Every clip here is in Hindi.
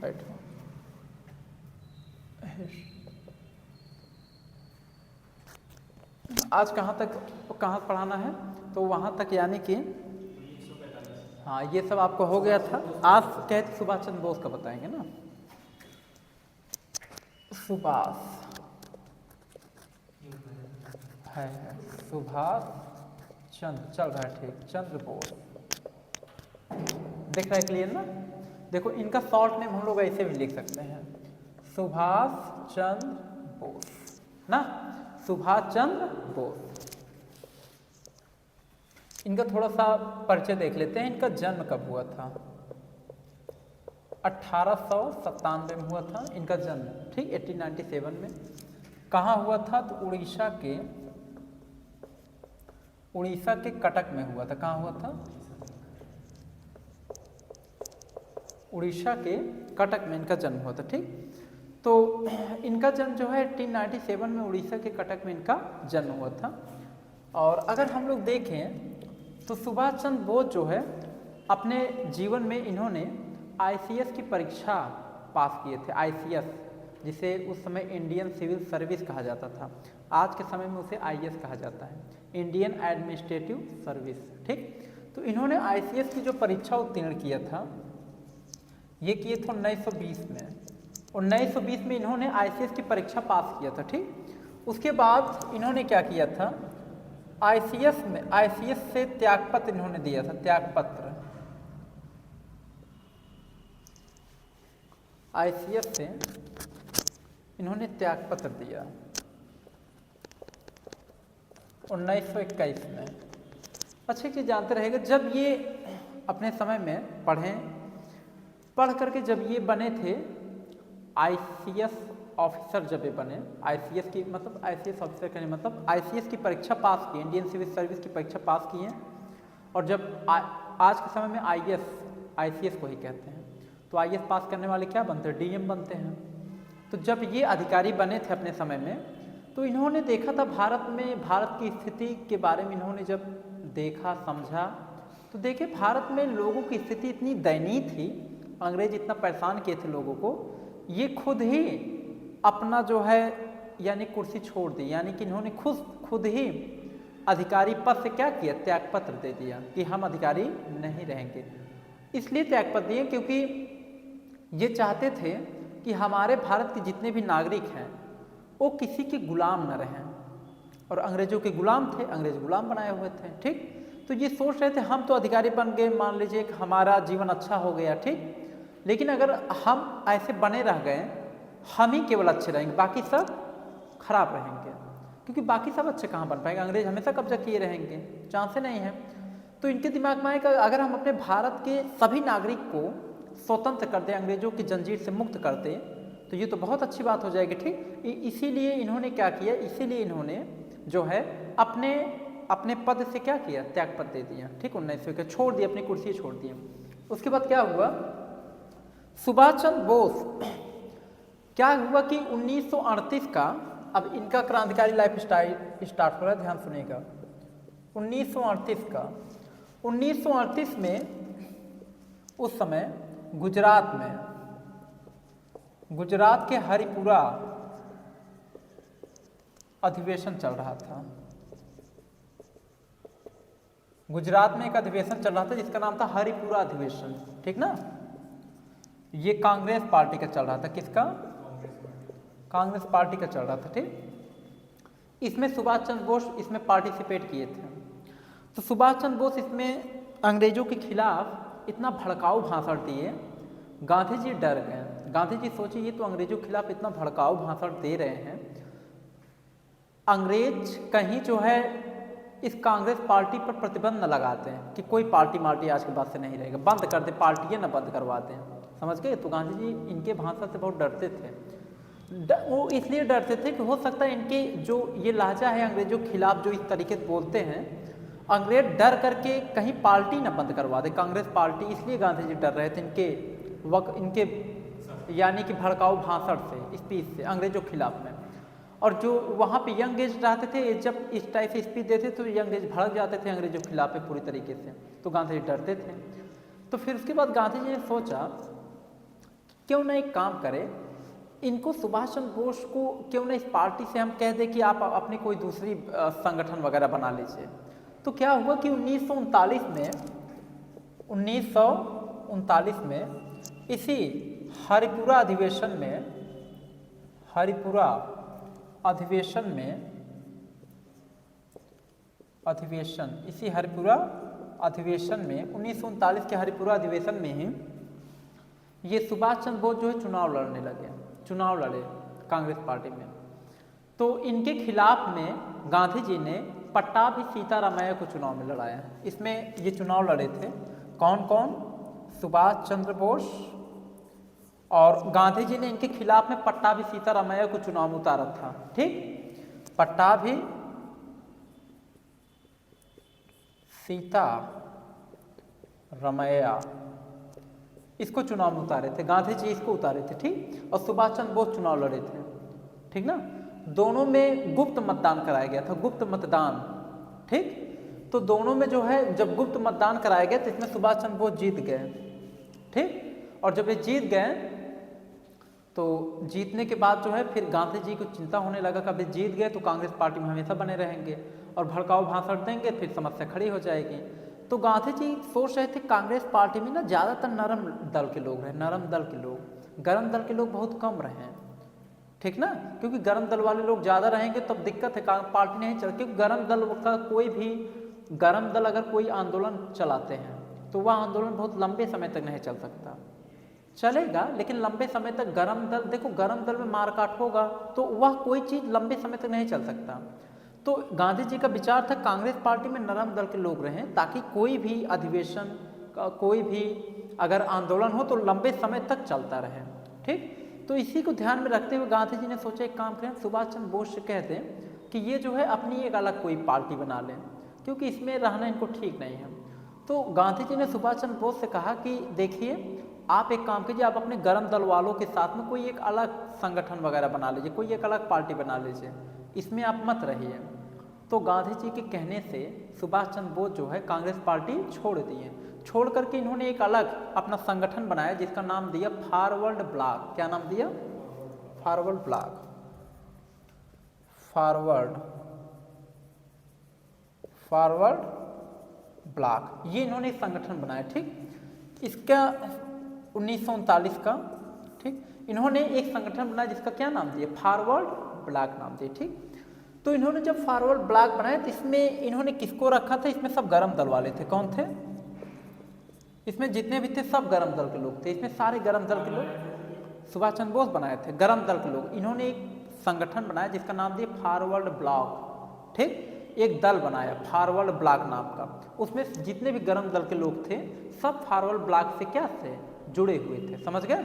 बैठो। आज कहाँ पढ़ाना है? तो वहाँ तक, यानी कि हाँ ये सब आपको हो गया था। आज कहते सुभाष चंद्र बोस का बताएंगे ना। सुभाष है सुभाष चंद्र, चल रहा है ठीक, चंद्र बोस। देख रहा है क्लियर ना? देखो इनका शॉर्ट नेम हम लोग ऐसे भी लिख सकते हैं, सुभाष चंद्र बोस ना, सुभाष चंद्र बोस। इनका थोड़ा सा परिचय देख लेते हैं। इनका जन्म कब हुआ था? 1897 में हुआ था इनका जन्म, ठीक, 1897 में। कहाँ हुआ था? तो उड़ीसा के कटक में हुआ था। कहाँ हुआ था? उड़ीसा के कटक में इनका जन्म हुआ था, ठीक। तो इनका जन्म जो है 1897 में उड़ीसा के कटक में इनका जन्म हुआ था। और अगर हम लोग देखें तो सुभाष चंद्र बोस जो है अपने जीवन में इन्होंने आईसीएस की परीक्षा पास किए थे। आईसीएस, जिसे उस समय इंडियन सिविल सर्विस कहा जाता था, आज के समय में उसे आईएएस कहा जाता है, इंडियन एडमिनिस्ट्रेटिव सर्विस, ठीक। तो इन्होंने आईसीएस की जो परीक्षा उत्तीर्ण किया था, ये किए थे 1920 में। 1920 में इन्होंने आईसीएस की परीक्षा पास किया था, ठीक। उसके बाद इन्होंने क्या किया था? आईसीएस से त्यागपत्र इन्होंने दिया था, त्यागपत्र। आईसीएस से इन्होंने त्यागपत्र दिया 1921 में। अच्छे से जानते रहेंगे, जब ये अपने समय में पढ़ करके जब ये बने थे आईसीएस ऑफिसर, जब ये बने आईसीएस की, मतलब आईसीएस ऑफिसर कहने मतलब आईसीएस की परीक्षा पास की, इंडियन सिविल सर्विस की परीक्षा पास की है। और जब आज के समय में आईसीएस को ही कहते हैं, तो आईएएस पास करने वाले क्या बनते हैं? डीएम बनते हैं। तो जब ये अधिकारी बने थे अपने समय में, तो इन्होंने देखा था भारत की स्थिति के बारे में इन्होंने जब देखा समझा, तो देखे भारत में लोगों की स्थिति इतनी दयनीय थी, अंग्रेज इतना परेशान किए थे लोगों को, ये खुद ही अपना जो है यानी कुर्सी छोड़ दी, यानी कि इन्होंने खुद ही अधिकारी पद से क्या किया? त्यागपत्र दे दिया कि हम अधिकारी नहीं रहेंगे। इसलिए त्यागपत्र दिए क्योंकि ये चाहते थे कि हमारे भारत के जितने भी नागरिक हैं वो किसी के गुलाम न रहें, और अंग्रेजों के गुलाम थे, अंग्रेज गुलाम बनाए हुए थे, ठीक। तो ये सोच रहे थे हम तो अधिकारी बन गए, मान लीजिए कि हमारा जीवन अच्छा हो गया, ठीक, लेकिन अगर हम ऐसे बने रह गए, हम ही केवल अच्छे रहेंगे, बाकी सब खराब रहेंगे, क्योंकि बाकी सब अच्छे कहाँ बन पाएंगे, अंग्रेज हमेशा कब्जा किए रहेंगे, चांस नहीं है। तो इनके दिमाग में आएगा अगर हम अपने भारत के सभी नागरिक को स्वतंत्र कर दें, अंग्रेजों की जंजीर से मुक्त कर दें, तो ये तो बहुत अच्छी बात हो जाएगी, ठीक। इसीलिए इन्होंने क्या किया? इसीलिए इन्होंने जो है अपने पद से क्या किया? त्यागपत्र दे दिया, ठीक। 1900 के छोड़ दिया, अपनी कुर्सी छोड़ दिया। उसके बाद क्या हुआ? सुभाष चंद्र बोस क्या हुआ कि 1938 का, अब इनका क्रांतिकारी लाइफ स्टार्ट हो रहा है, ध्यान सुनिएगा। 1938 में उस समय गुजरात के हरिपुरा अधिवेशन चल रहा था। गुजरात में एक अधिवेशन चल रहा था जिसका नाम था हरिपुरा अधिवेशन, ठीक ना। ये कांग्रेस पार्टी का चल रहा था। किसका? कांग्रेस पार्टी का चल रहा था, ठीक। इसमें सुभाष चंद्र बोस इसमें पार्टिसिपेट किए थे। तो सुभाष चंद्र बोस इसमें अंग्रेजों के खिलाफ इतना भड़काऊ भाषण दिए, गांधी जी डर गए। गांधी जी सोचे ये तो अंग्रेजों के खिलाफ इतना भड़काऊ भाषण दे रहे हैं, अंग्रेज कहीं जो है इस कांग्रेस पार्टी पर प्रतिबंध न लगाते हैं कि कोई पार्टी आज के बाद से नहीं रहेगा, बंद कर दे, पार्टियां न बंद करवाते हैं, समझ गए। तो गांधी जी इनके भाषण से बहुत डरते थे। वो इसलिए डरते थे कि हो सकता है इनके जो ये लहजा है अंग्रेजों के खिलाफ जो इस तरीके से बोलते हैं, अंग्रेज डर करके कहीं पार्टी न बंद करवा दे, कांग्रेस पार्टी। इसलिए गांधी जी डर रहे थे इनके यानी कि भड़काऊ भाषण से, स्पीच से अंग्रेजों के खिलाफ में। और जो वहाँ पे यंग एज रहते थे, जब इस टाइप से स्पीच देते तो यंग एज भड़क जाते थे अंग्रेजों के खिलाफ पूरी तरीके से, तो गांधी जी डरते थे। तो फिर उसके बाद गांधी जी ने सोचा क्यों ना एक काम करें, इनको सुभाष चंद्र बोस को क्यों ना इस पार्टी से हम कह दें कि आप अपनी कोई दूसरी संगठन वगैरह बना लीजिए। तो क्या हुआ कि 1939 में इसी हरिपुरा अधिवेशन में 1939 के हरिपुरा अधिवेशन में ही ये सुभाष चंद्र बोस जो है चुनाव लड़े कांग्रेस पार्टी में। तो इनके खिलाफ में गांधी जी ने पट्टाभी सीतारामैया को चुनाव में लड़ाया। इसमें ये चुनाव लड़े थे कौन कौन? सुभाष चंद्र बोस, और गांधी जी ने इनके खिलाफ में पट्टाभी सीतारामैया को चुनाव में उतारा था। ठीक, पट्टाभी सीतारामैया इसको चुनाव में उतारे थे, गांधी जी इसको उतारे थे। ठीक, और सुभाष चंद्र बोस चुनाव लड़े थे। ठीक ना, दोनों में गुप्त मतदान कराया गया था, गुप्त मतदान। ठीक, तो दोनों में जो है जब गुप्त मतदान कराया गया तो इसमें सुभाष चंद्र बोस जीत गए। ठीक, और जब ये जीत गए तो जीतने के बाद जो है फिर गांधी जी को चिंता होने लगा कि अभी जीत गए तो कांग्रेस पार्टी में हमेशा बने रहेंगे और भड़काऊ भाषण देंगे, फिर समस्या खड़ी हो जाएगी। तो गांधी जी सोच रहे थे कांग्रेस पार्टी में ना ज़्यादातर नरम दल के लोग रहे, गर्म दल के लोग बहुत कम रहे। ठीक ना, क्योंकि गर्म दल वाले लोग ज़्यादा रहेंगे तब दिक्कत है, पार्टी नहीं चल, क्योंकि गर्म दल अगर कोई आंदोलन चलाते हैं तो वह आंदोलन बहुत लंबे समय तक नहीं चल सकता। चलेगा लेकिन लंबे समय तक गर्म दल में मारकाट होगा तो वह कोई चीज़ लंबे समय तक नहीं चल सकता। तो गांधी जी का विचार था कांग्रेस पार्टी में नरम दल के लोग रहें ताकि कोई भी अधिवेशन कोई भी अगर आंदोलन हो तो लंबे समय तक चलता रहे। ठीक, तो इसी को ध्यान में रखते हुए गांधी जी ने सोचा एक काम करें, सुभाष चंद्र बोस से कह दें कि ये जो है अपनी एक अलग कोई पार्टी बना लें, क्योंकि इसमें रहना इनको ठीक नहीं है। तो गांधी जी ने सुभाष चंद्र बोस से कहा कि देखिए आप एक काम कीजिए, आप अपने गर्म दल वालों के साथ में कोई एक अलग संगठन वगैरह बना लीजिए, कोई एक अलग पार्टी बना लीजिए, इसमें आप मत रहिए। तो गांधी जी के कहने से सुभाष चंद्र बोस जो है कांग्रेस पार्टी छोड़ दिए। छोड़ करके इन्होंने एक अलग अपना संगठन बनाया जिसका नाम दिया फॉरवर्ड ब्लॉक। क्या नाम दिया? फॉरवर्ड ब्लॉक, ये इन्होंने एक संगठन बनाया। ठीक, इसका 1939 का, ठीक, इन्होंने एक संगठन बनाया जिसका क्या नाम दिया? फॉरवर्ड ब्लॉक नाम दिया। ठीक, तो इन्होंने जब फॉरवर्ड ब्लॉक बनाया तो इसमें इन्होंने किसको रखा था? इसमें सब गर्म दल वाले थे। कौन थे इसमें? जितने भी थे सब गर्म दल के लोग थे। इसमें सारे गर्म दल के लोग सुभाष चंद्र बोस बनाए थे, गर्म दल के लोग। इन्होंने एक संगठन बनाया जिसका नाम दिया फॉरवर्ड ब्लॉक। ठीक, एक दल बनाया फॉरवर्ड ब्लॉक नाम का, उसमें जितने भी गर्म दल के लोग थे सब फॉरवर्ड ब्लॉक से क्या थे? जुड़े हुए थे। समझ गए?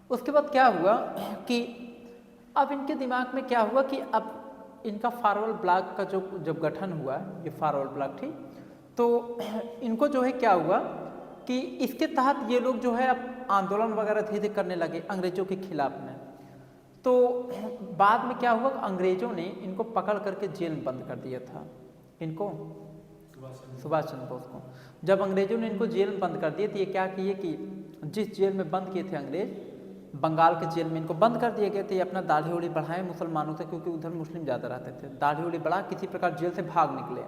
उसके बाद क्या हुआ कि अब इनके दिमाग में क्या हुआ कि अब इनका फॉरवर्ड ब्लॉक का जब गठन हुआ, ये फॉरवर्ड ब्लॉक, ठीक, तो इनको जो है क्या हुआ कि इसके तहत ये लोग जो है अब आंदोलन वगैरह धीरे धीरे करने लगे अंग्रेजों के खिलाफ में। तो बाद में क्या हुआ, अंग्रेजों ने इनको पकड़ करके जेल में बंद कर दिया था। इनको सुभाष चंद्र बोस को जब अंग्रेजों ने इनको जेल में बंद कर दिए तो ये क्या किए कि जिस जेल में बंद किए थे अंग्रेज, बंगाल के जेल में इनको बंद कर दिए गए थे। ये अपना दाढ़ी उड़ी बढ़ाए मुसलमानों से, क्योंकि उधर मुस्लिम ज़्यादा रहते थे। दाढ़ी उड़ी बढ़ा किसी प्रकार जेल से भाग निकले,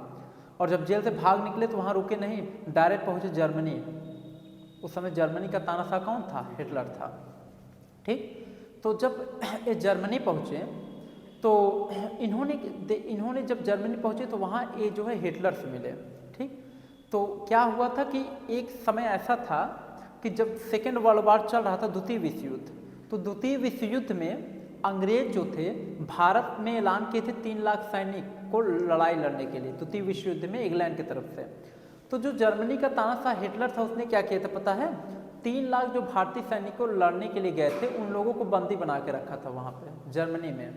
और जब जेल से भाग निकले तो वहाँ रुके नहीं, डायरेक्ट पहुँचे जर्मनी। उस समय जर्मनी का तानाशाह कौन था? हिटलर था। ठीक, तो जब ये जर्मनी पहुँचे तो इन्होंने जब जर्मनी पहुँचे तो वहाँ ये जो है हिटलर से मिले। ठीक, तो क्या हुआ था कि एक समय ऐसा था कि जब सेकेंड वर्ल्ड वॉर चल रहा था, द्वितीय विश्व युद्ध, तो द्वितीय विश्व युद्ध में अंग्रेज जो थे भारत में ऐलान किए थे 3 लाख सैनिक को लड़ाई लड़ने के लिए द्वितीय विश्व युद्ध में इंग्लैंड की तरफ से। तो जो जर्मनी का तानाशाह हिटलर था उसने क्या किया था पता है? 3 लाख जो भारतीय सैनिकों लड़ने के लिए गए थे उन लोगों को बंदी बना के रखा था वहाँ पे जर्मनी में।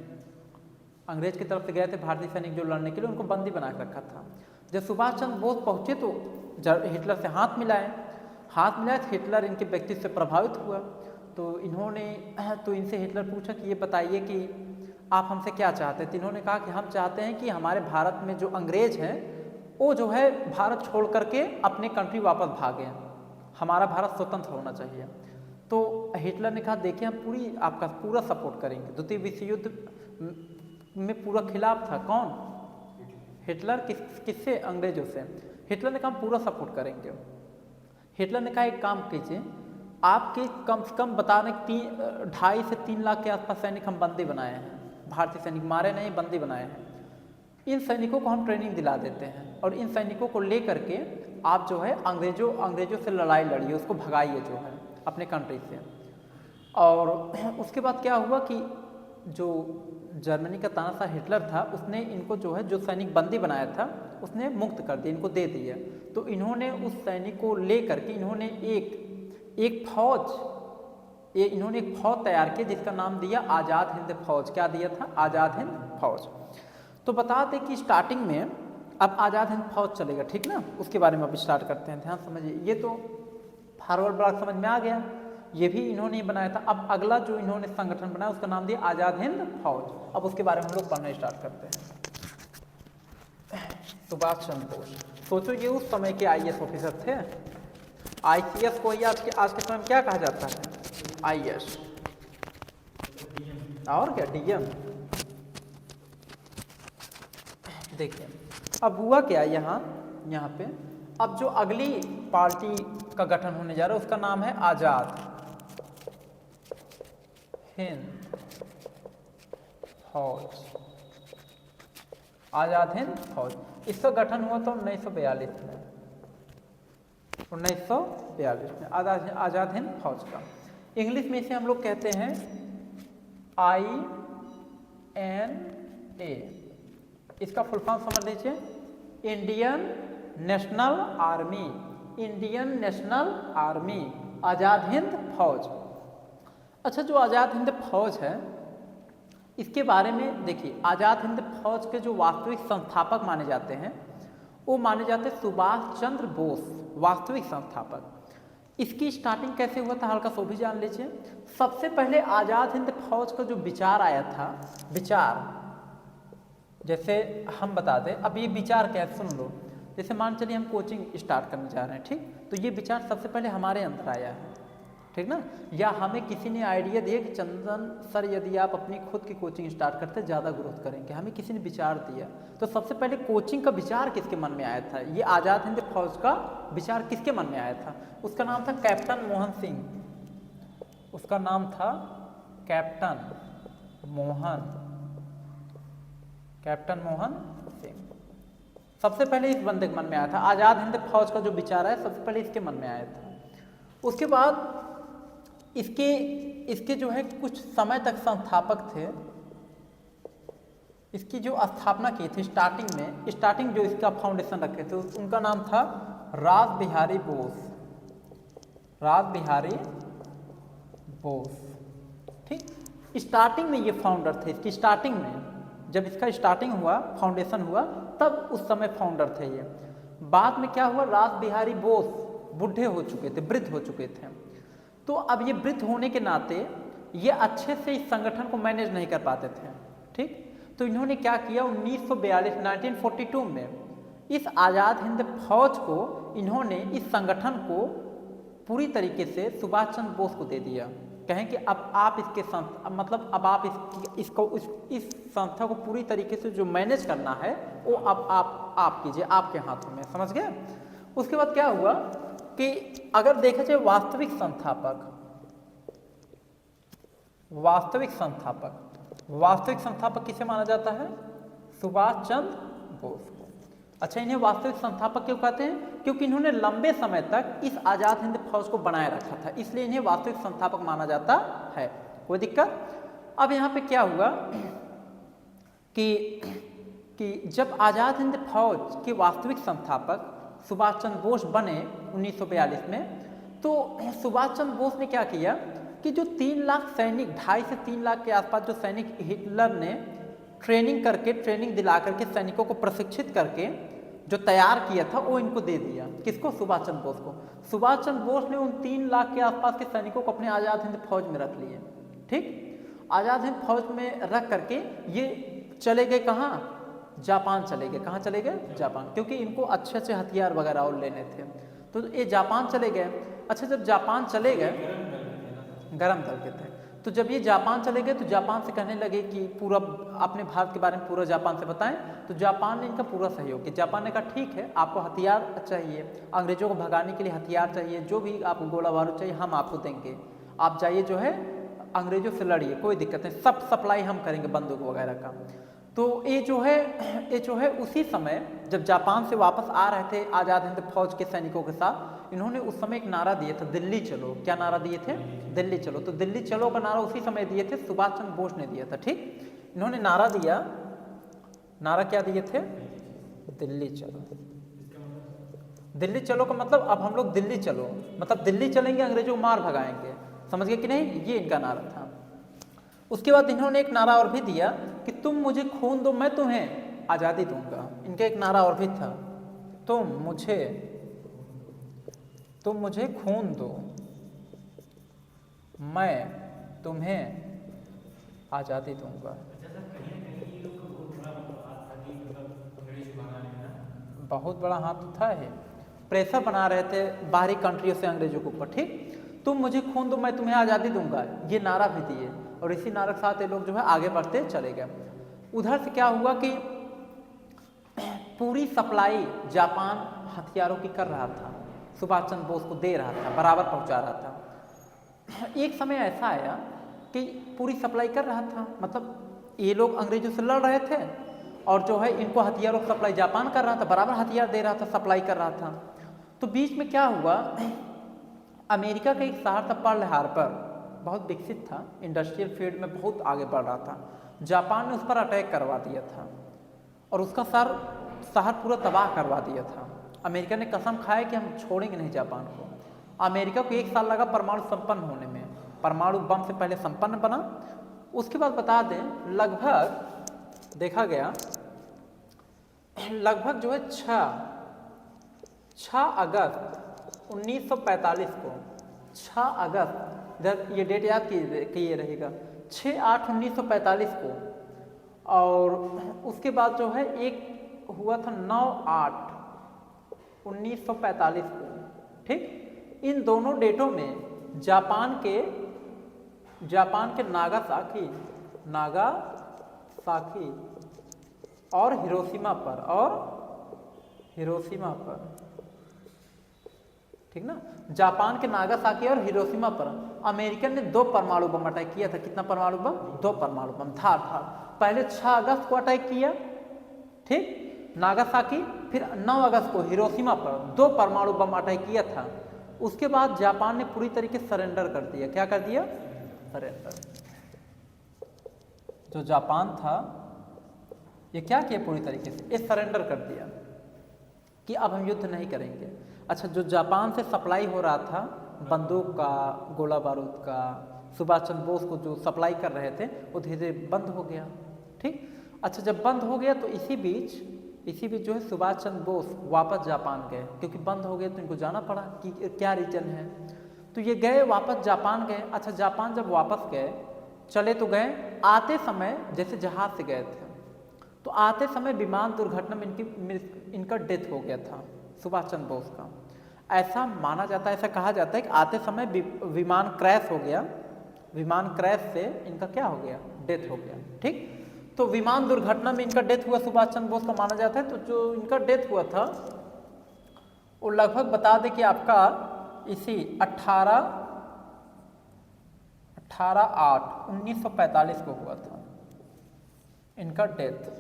अंग्रेज की तरफ से गए थे भारतीय सैनिक जो लड़ने के लिए, उनको बंदी बना के रखा था। जब सुभाष चंद्र बोस पहुँचे तो हिटलर से हाथ मिलाए तो हिटलर इनके व्यक्तित्व से प्रभावित हुआ। तो इनसे हिटलर पूछा कि ये बताइए कि आप हमसे क्या चाहते हैं? तो इन्होंने कहा कि हम चाहते हैं कि हमारे भारत में जो अंग्रेज हैं वो जो है भारत छोड़ करके अपने कंट्री वापस भागें, हमारा भारत स्वतंत्र होना चाहिए। तो हिटलर ने कहा देखिए हम आपका पूरा सपोर्ट करेंगे। द्वितीय विश्व युद्ध में पूरा खिलाफ था कौन? हिटलर। किससे? अंग्रेजों से। हिटलर ने कहा हम पूरा सपोर्ट करेंगे। हिटलर ने कहा एक काम कीजिए, आपके कम से कम बता रहे 2.5 से 3 लाख के आसपास सैनिक हम बंदी बनाए हैं, भारतीय सैनिक मारे नहीं बंदी बनाए हैं। इन सैनिकों को हम ट्रेनिंग दिला देते हैं और इन सैनिकों को ले करके आप जो है अंग्रेजों से लड़ाई लड़िए, उसको भगाइए जो है अपने कंट्री से। और उसके बाद क्या हुआ कि जो जर्मनी का तानाशाह हिटलर था उसने इनको जो है जो सैनिक बंदी बनाया था उसने मुक्त कर दिया, इनको दे दिया। तो इन्होंने उस सैनिक को ले करके इन्होंने एक फौज तैयार की जिसका नाम दिया आज़ाद हिंद फौज। क्या दिया था? आज़ाद हिंद फौज। तो बता दें कि स्टार्टिंग में अब आज़ाद हिंद फौज चलेगा, ठीक ना, उसके बारे में अब स्टार्ट करते हैं। ध्यान समझिए, ये तो फॉरवर्ड ब्लॉक समझ में आ गया, ये भी इन्होंने बनाया था। अब अगला जो इन्होंने संगठन बनाया उसका नाम दिया आज़ाद हिंद फौज। अब उसके बारे में हम लोग पढ़ना स्टार्ट करते हैं। सुभाष चंद्र बोस, सोचो ये उस समय के IAS ऑफिसर थे। ICS को आज के समय में क्या कहा जाता है? IAS और क्या DM। देखिए अब हुआ क्या यहाँ पे, अब जो अगली पार्टी का गठन होने जा रहा है उसका नाम है आज़ाद हिंद फौज। आज़ाद हिंद फौज, इसका गठन हुआ था 1942 में। 1942 में आज़ाद हिंद फौज का। इंग्लिश में इसे हम लोग कहते हैं INA। इसका फुल फॉर्म समझ लीजिए, Indian national army. Indian national army, Azad Hind Fauj. अच्छा, जो आज़ाद हिंद फौज है इसके बारे में देखिए, आज़ाद हिंद फौज के जो वास्तविक संस्थापक माने जाते हैं वो माने जाते हैं सुभाष चंद्र बोस, वास्तविक संस्थापक। इसकी स्टार्टिंग कैसे हुआ था हल्का सो भी जान लीजिए। सबसे पहले आज़ाद हिंद फौज का जो विचार आया था, विचार जैसे हम बता दें, अब ये विचार क्या है सुन लो। जैसे मान चलिए हम कोचिंग स्टार्ट करने जा रहे हैं, ठीक, तो ये विचार सबसे पहले हमारे अंदर आया है, ठीक ना, या हमें किसी ने आइडिया दिया कि चंदन सर यदि आप अपनी खुद की कोचिंग स्टार्ट करते ज़्यादा ग्रोथ करेंगे, हमें किसी ने विचार दिया। तो सबसे पहले कोचिंग का विचार किसके मन में आया था? ये आज़ाद हिंद फौज का विचार किसके मन में आया था? उसका नाम था कैप्टन मोहन सिंह। उसका नाम था कैप्टन मोहन सिंह। सबसे पहले इस बंदे के मन में आया था। आज़ाद हिंद फौज का जो विचार है सबसे पहले इसके मन में आया था। उसके बाद इसके जो है कुछ समय तक संस्थापक थे। इसकी जो स्थापना की थी स्टार्टिंग जो इसका फाउंडेशन रखे थे उनका नाम था रास बिहारी बोस। ठीक, स्टार्टिंग में ये फाउंडर थे। इसकी स्टार्टिंग में जब इसका स्टार्टिंग हुआ, फाउंडेशन हुआ, तब उस समय फाउंडर थे ये। बाद में क्या हुआ, रास बिहारी बोस बूढ़े हो चुके थे, वृद्ध हो चुके थे। तो अब ये वृद्ध होने के नाते ये अच्छे से इस संगठन को मैनेज नहीं कर पाते थे। ठीक, तो इन्होंने क्या किया, 1942 में इस आज़ाद हिंद फौज को इन्होंने इस संगठन को पूरी तरीके से सुभाष चंद्र बोस को दे दिया। कहें कि अब आप इसके मतलब अब आप इस संस्था को पूरी तरीके से जो मैनेज करना है वो अब आप कीजिए, आपके हाथों में। समझ गए? उसके बाद क्या हुआ कि अगर देखा जाए वास्तविक संस्थापक किसे माना जाता है? सुभाष चंद्र बोस को। अच्छा, इन्हें वास्तविक संस्थापक क्यों कहते हैं? क्योंकि इन्होंने लंबे समय तक इस आज़ाद हिंद फौज को बनाए रखा था, इसलिए इन्हें वास्तविक संस्थापक माना जाता है। कोई दिक्कत? अब यहाँ पे क्या हुआ कि जब आज़ाद हिंद फौज के वास्तविक संस्थापक सुभाष चंद्र बोस बने 1942 में, तो सुभाष चंद्र बोस ने क्या किया कि जो 3 लाख सैनिक, 2.5 से 3 लाख के आसपास जो सैनिक हिटलर ने ट्रेनिंग दिला करके सैनिकों को प्रशिक्षित करके जो तैयार किया था वो इनको दे दिया। किसको? सुभाष चंद्र बोस को। सुभाष चंद्र बोस ने उन 3 लाख के आसपास के सैनिकों को अपने आज़ाद हिंद फौज में रख लिए। ठीक, आज़ाद हिंद फौज में रख करके ये चले गए कहाँ? जापान चले गए। कहाँ चले गए? जापान, क्योंकि इनको अच्छे हथियार वगैरह और लेने थे, तो ये जापान चले गए। अच्छा, जब जापान चले गए, गरम करते थे। तो जब ये जापान चले गए तो जापान से कहने लगे कि पूरा अपने भारत के बारे में पूरा जापान से बताएं। तो जापान ने इनका पूरा सहयोग किया। जापान ने कहा ठीक है, आपको हथियार चाहिए, अंग्रेजों को भगाने के लिए हथियार चाहिए, जो भी आपको गोला बारूद चाहिए हम आपको देंगे, आप जाइए जो है अंग्रेजों से लड़िए, कोई दिक्कत नहीं, सब सप्लाई हम करेंगे बंदूक वगैरह का। तो ये जो है उसी समय जब जापान से वापस आ रहे थे आज़ाद हिंद फौज के सैनिकों के साथ, इन्होंने उस समय एक नारा दिया था, दिल्ली चलो। क्या नारा दिए थे? दिल्ली चलो। तो दिल्ली चलो का नारा उसी समय दिए थे, सुभाष चंद्र बोस ने दिया था। ठीक, इन्होंने नारा दिया, नारा क्या दिए थे? दिल्ली चलो। दिल्ली चलो का मतलब अब हम लोग दिल्ली चलो, मतलब दिल्ली चलेंगे, अंग्रेजों को मार भगाएंगे, समझ गए कि नहीं? ये इनका नारा था। उसके बाद इन्होंने एक नारा और भी दिया कि तुम मुझे खून दो मैं तुम्हें आज़ादी दूंगा। इनका एक नारा और भी था, तुम मुझे खून दो मैं तुम्हें आज़ादी दूंगा। बहुत बड़ा हाथ तो था, है प्रेशर बना रहे थे बाहरी कंट्रियों से अंग्रेजों के ऊपर। ठीक, तुम मुझे खून दो मैं तुम्हें आज़ादी दूंगा, ये नारा भी दिए। और इसी नारे के साथ ये लोग जो है आगे बढ़ते चले गए। उधर से क्या हुआ कि पूरी सप्लाई जापान हथियारों की कर रहा था, सुभाष चंद्र बोस को दे रहा था, बराबर पहुंचा रहा था। एक समय ऐसा आया कि पूरी सप्लाई कर रहा था, मतलब ये लोग अंग्रेजों से लड़ रहे थे और जो है इनको हथियारों की सप्लाई जापान कर रहा था, बराबर हथियार दे रहा था, सप्लाई कर रहा था। तो बीच में क्या हुआ, अमेरिका का एक शहर था पर्ल हार्बर, बहुत विकसित था, इंडस्ट्रियल फील्ड में बहुत आगे बढ़ रहा था। जापान ने उस पर अटैक करवा दिया था और उसका शहर पूरा तबाह करवा दिया था। अमेरिका ने कसम खाया कि हम छोड़ेंगे नहीं जापान को। अमेरिका को 1 साल लगा परमाणु संपन्न होने में, परमाणु बम से पहले संपन्न बना। उसके बाद बता दें लगभग देखा गया, लगभग जो है 6 अगस्त 1945 को, 6 अगस्त, इधर ये डेट याद कीजिए रहेगा, 6/8/1945 को। और उसके बाद जो है एक हुआ था 9/8/1945 को। ठीक, इन दोनों डेटों में जापान के नागासाकी और हिरोशिमा पर, ठीक ना, जापान के नागासाकी और हिरोशिमा पर अमेरिकन ने 2 परमाणु बम अटैक किया था। कितना परमाणु बम? 2 परमाणु बम था। पहले 6 अगस्त को अटैक किया, ठीक, नागासाकी, फिर 9 अगस्त को हिरोशिमा पर 2 परमाणु बम अटैक किया था। उसके बाद जापान ने पूरी तरीके से सरेंडर कर दिया। क्या कर दिया? सरेंडर। जो जापान था ये क्या किया, पूरी तरीके से ये सरेंडर कर दिया कि अब हम युद्ध नहीं करेंगे। अच्छा, जो जापान से सप्लाई हो रहा था बंदूक का, गोला बारूद का, सुभाष चंद्र बोस को जो सप्लाई कर रहे थे वो धीरे धीरे बंद हो गया। ठीक, अच्छा, जब बंद हो गया तो इसी बीच जो है सुभाष चंद्र बोस वापस जापान गए, क्योंकि बंद हो गए तो इनको जाना पड़ा कि क्या रीजन है। तो ये गए, वापस जापान गए। अच्छा, जापान जब वापस गए, चले तो गए, आते समय जैसे जहाज से गए थे तो आते समय विमान दुर्घटना में इनका डेथ हो गया था, सुभाष चंद्र बोस का। ऐसा माना जाता है, ऐसा कहा जाता है कि आते समय विमान क्रैश हो गया, विमान क्रैश से इनका क्या हो गया, डेथ हो गया। ठीक, तो विमान दुर्घटना में इनका डेथ हुआ सुभाष चंद्र बोस का माना जाता है। तो जो इनका डेथ हुआ था वो लगभग बता दें कि आपका इसी 18/8/1945 को हुआ था इनका डेथ,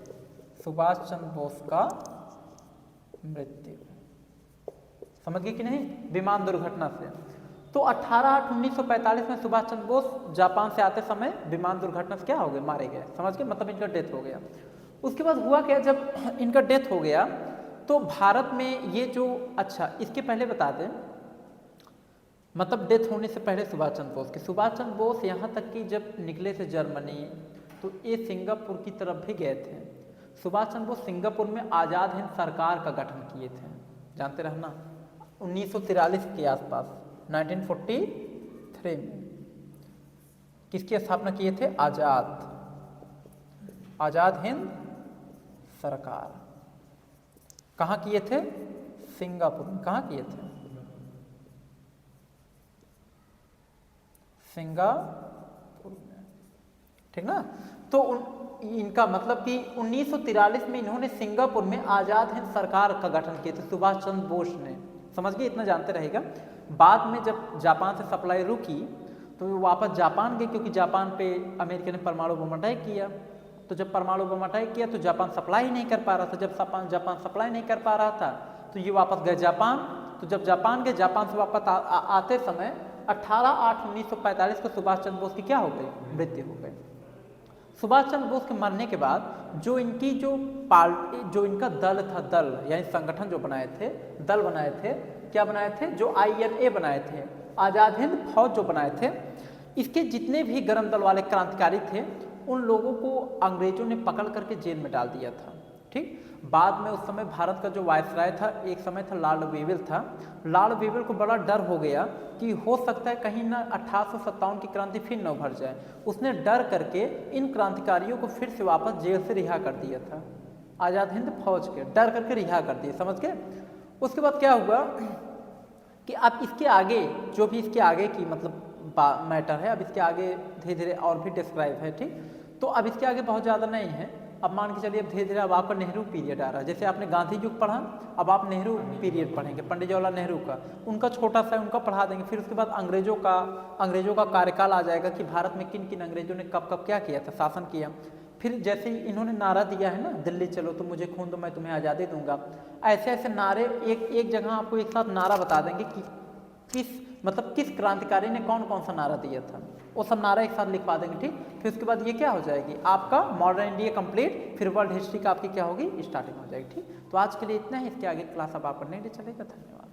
सुभाष चंद्र बोस का मृत्यु। समझ गए कि नहीं, विमान दुर्घटना से। तो 18/8/1945 में सुभाष चंद्र बोस जापान से आते समय विमान दुर्घटना से क्या हो गए, मारे गए। समझ गए, मतलब इनका डेथ हो गया। उसके बाद हुआ क्या, जब इनका डेथ हो गया तो भारत में ये जो, अच्छा इसके पहले बता दें, मतलब डेथ होने से पहले सुभाष चंद्र बोस यहाँ तक कि जब निकले थे जर्मनी तो ये सिंगापुर की तरफ भी गए थे। सुभाष चंद्र बोस सिंगापुर में आज़ाद हिंद सरकार का गठन किए थे, जानते रहना, 1943 के आसपास, 1943 में किसकी स्थापना किए थे, आज़ाद हिंद सरकार। कहाँ किए थे, सिंगापुर में। कहाँ किए थे, सिंगापुर में, ठीक ना। तो इनका मतलब कि 1943 में इन्होंने सिंगापुर में आज़ाद हिंद सरकार का गठन किया था सुभाष चंद्र बोस ने, समझ गए, इतना जानते रहेगा। बाद में जब जापान से सप्लाई रुकी तो वो वापस जापान गए, क्योंकि जापान पे अमेरिका ने परमाणु बम अटैक किया। तो जब परमाणु बम अटैक किया तो जापान सप्लाई नहीं कर पा रहा था। जब जापान सप्लाई नहीं कर पा रहा था तो ये वापस गए जापान। तो जब जापान गए, जापान से वापस आते समय 18/8/1945 को सुभाष चंद्र बोस की क्या हो गई, मृत्यु हो गई। सुभाष चंद्र बोस के मरने के बाद जो इनकी जो इनका दल था, दल यानी संगठन जो बनाए थे, दल बनाए थे, क्या बनाए थे, जो INA बनाए थे, आज़ाद हिंद फौज जो बनाए थे, इसके जितने भी गरम दल वाले क्रांतिकारी थे उन लोगों को अंग्रेजों ने पकड़ करके जेल में डाल दिया था, ठीक। बाद में उस समय भारत का जो वायसराय था, एक समय था लॉर्ड वेवेल था। लॉर्ड वेवेल को बड़ा डर हो गया कि हो सकता है कहीं ना 1857 की क्रांति फिर न उभर जाए। उसने डर करके इन क्रांतिकारियों को फिर से वापस जेल से रिहा कर दिया था, आज़ाद हिंद फौज के डर करके रिहा कर दिए, समझ गए। उसके बाद क्या हुआ कि अब इसके आगे जो भी इसके आगे की मतलब मैटर है, अब इसके आगे धीरे धीरे और भी डिस्क्राइब है, ठीक। तो अब इसके आगे बहुत ज़्यादा नहीं है। अब मान के चलिए अब धीरे धीरे अब आपका नेहरू पीरियड आ रहा है। जैसे आपने गांधी युग पढ़ा, अब आप नेहरू पीरियड पढ़ेंगे, पंडित जवाहरलाल नेहरू का, उनका छोटा सा उनका पढ़ा देंगे। फिर उसके बाद अंग्रेजों का कार्यकाल आ जाएगा कि भारत में किन किन अंग्रेजों ने कब कब क्या किया था, शासन किया। फिर जैसे ही इन्होंने नारा दिया है ना, दिल्ली चलो तो मुझे खून दो मैं तुम्हें आज़ादी दूंगा, ऐसे ऐसे नारे एक जगह आपको एक साथ नारा बता देंगे कि किस क्रांतिकारी ने कौन कौन सा नारा दिया था, वो सब नारा एक साथ लिखवा देंगे, ठीक। फिर उसके बाद ये क्या हो जाएगी, आपका मॉडर्न इंडिया कंप्लीट, फिर वर्ल्ड हिस्ट्री का आपकी क्या होगी, स्टार्टिंग हो जाएगी, ठीक। तो आज के लिए इतना ही, इसके आगे क्लास अब आप पढ़ने के लिए चलेगा। धन्यवाद।